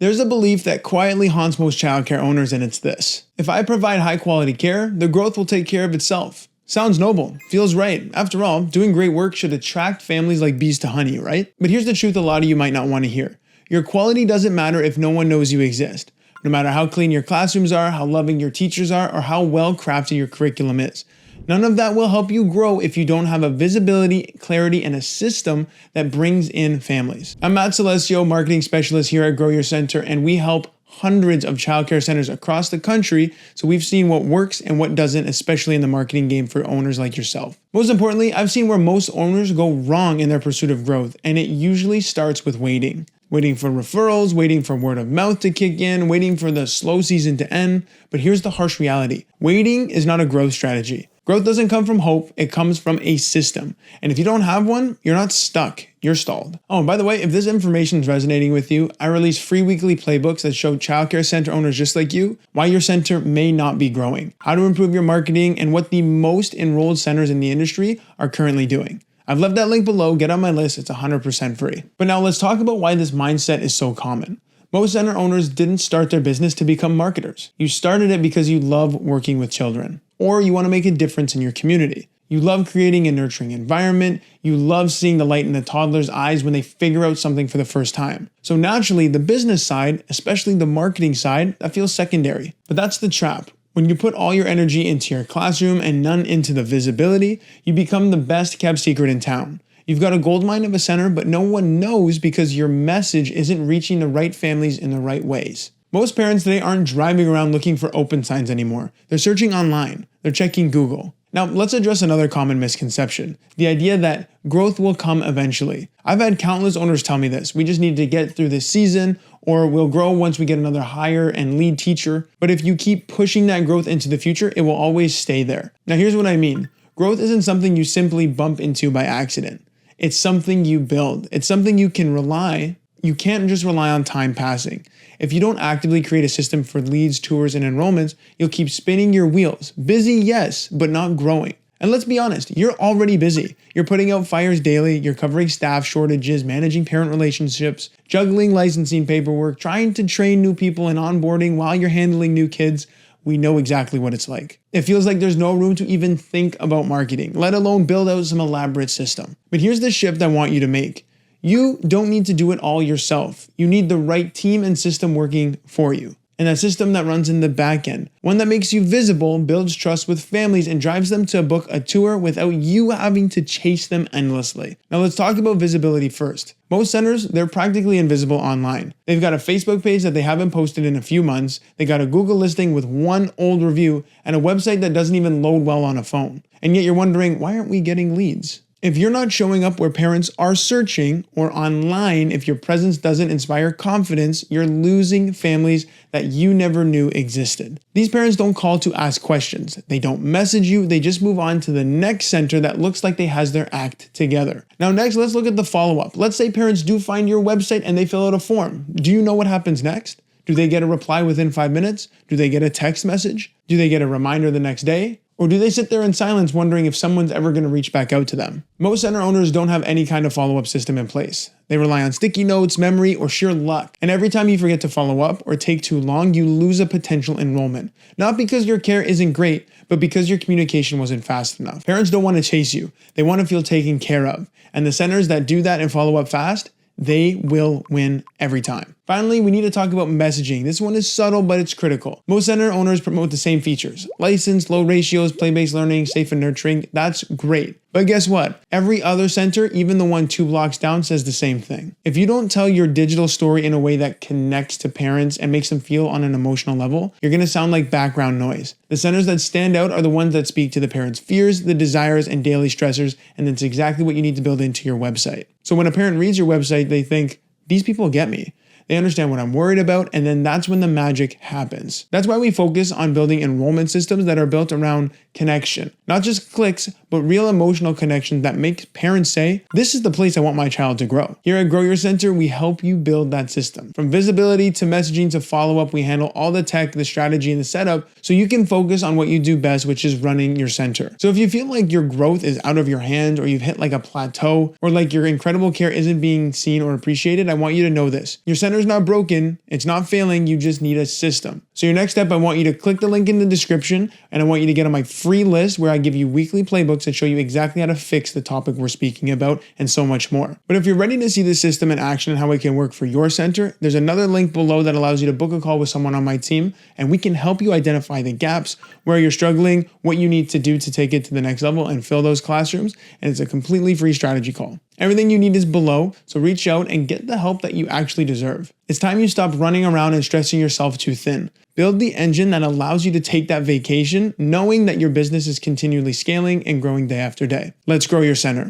There's a belief that quietly haunts most childcare owners, and it's this: if I provide high quality care, the growth will take care of itself. Sounds noble, feels right. After all, doing great work should attract families like bees to honey, right? But here's the truth a lot of you might not want to hear. Your quality doesn't matter if no one knows you exist. No matter how clean your classrooms are, how loving your teachers are, or how well crafted your curriculum is. None of that will help you grow if you don't have a visibility, clarity, and a system that brings in families. I'm Matt Salesio, marketing specialist here at Grow Your Center, and we help hundreds of childcare centers across the country, so we've seen what works and what doesn't, especially in the marketing game for owners like yourself. Most importantly, I've seen where most owners go wrong in their pursuit of growth, and it usually starts with waiting. Waiting for referrals, waiting for word of mouth to kick in, waiting for the slow season to end. But here's the harsh reality. Waiting is not a growth strategy. Growth doesn't come from hope, it comes from a system. And if you don't have one, you're not stuck, you're stalled. Oh, and by the way, if this information is resonating with you, I release free weekly playbooks that show childcare center owners just like you why your center may not be growing, how to improve your marketing, and what the most enrolled centers in the industry are currently doing. I've left that link below, get on my list, it's 100% free. But now let's talk about why this mindset is so common. Most center owners didn't start their business to become marketers. You started it because you love working with children, or you want to make a difference in your community. You love creating a nurturing environment. You love seeing the light in the toddler's eyes when they figure out something for the first time. So naturally, the business side, especially the marketing side, that feels secondary. But that's the trap. When you put all your energy into your classroom and none into the visibility, you become the best kept secret in town. You've got a goldmine of a center, but no one knows because your message isn't reaching the right families in the right ways. Most parents today aren't driving around looking for open signs anymore. They're searching online. They're checking Google. Now, let's address another common misconception, the idea that growth will come eventually. I've had countless owners tell me this: we just need to get through this season, or we'll grow once we get another hire and lead teacher. But if you keep pushing that growth into the future, it will always stay there. Now, here's what I mean. Growth isn't something you simply bump into by accident. It's something you build. It's something you can't just rely on time passing. If you don't actively create a system for leads, tours, and enrollments, you'll keep spinning your wheels. Busy, yes, but not growing. And let's be honest, you're already busy. You're putting out fires daily, you're covering staff shortages, managing parent relationships, juggling licensing paperwork, trying to train new people and onboarding while you're handling new kids. We know exactly what it's like. It feels like there's no room to even think about marketing, let alone build out some elaborate system. But here's the shift I want you to make. You don't need to do it all yourself. You need the right team and system working for you. And a system that runs in the back end. One that makes you visible, builds trust with families, and drives them to book a tour without you having to chase them endlessly. Now let's talk about visibility first. Most centers, they're practically invisible online. They've got a Facebook page that they haven't posted in a few months. They got a Google listing with one old review and a website that doesn't even load well on a phone. And yet you're wondering, why aren't we getting leads? If you're not showing up where parents are searching or online, if your presence doesn't inspire confidence, you're losing families that you never knew existed. These parents don't call to ask questions. They don't message you. They just move on to the next center that looks like they has their act together. Now next, let's look at the follow-up. Let's say parents do find your website and they fill out a form. Do you know what happens next? Do they get a reply within 5 minutes? Do they get a text message? Do they get a reminder the next day? Or do they sit there in silence wondering if someone's ever going to reach back out to them? Most center owners don't have any kind of follow-up system in place. They rely on sticky notes, memory, or sheer luck. And every time you forget to follow up or take too long, you lose a potential enrollment. Not because your care isn't great, but because your communication wasn't fast enough. Parents don't want to chase you. They want to feel taken care of. And the centers that do that and follow up fast, they will win every time. Finally, we need to talk about messaging. This one is subtle, but it's critical. Most center owners promote the same features: license, low ratios, play-based learning, safe and nurturing. That's great. But guess what? Every other center, even the one 2 blocks down, says the same thing. If you don't tell your digital story in a way that connects to parents and makes them feel on an emotional level, you're going to sound like background noise. The centers that stand out are the ones that speak to the parents' fears, the desires, and daily stressors, and that's exactly what you need to build into your website. So when a parent reads your website, they think, these people get me. They understand what I'm worried about, and then that's when the magic happens. That's why we focus on building enrollment systems that are built around connection. Not just clicks, but real emotional connections that make parents say, this is the place I want my child to grow. Here at Grow Your Center, we help you build that system. From visibility to messaging to follow-up, we handle all the tech, the strategy, and the setup so you can focus on what you do best, which is running your center. So if you feel like your growth is out of your hand, or you've hit like a plateau, or like your incredible care isn't being seen or appreciated, I want you to know this. Your center is not broken, it's not failing, you just need a system. So your next step, I want you to click the link in the description, and I want you to get on my free list where I give you weekly playbooks that show you exactly how to fix the topic we're speaking about and so much more. But if you're ready to see the system in action and how it can work for your center, there's another link below that allows you to book a call with someone on my team, and we can help you identify the gaps, where you're struggling, what you need to do to take it to the next level and fill those classrooms, and it's a completely free strategy call. Everything you need is below, so reach out and get the help that you actually deserve. It's time you stop running around and stressing yourself too thin. Build the engine that allows you to take that vacation, knowing that your business is continually scaling and growing day after day. Let's grow your center.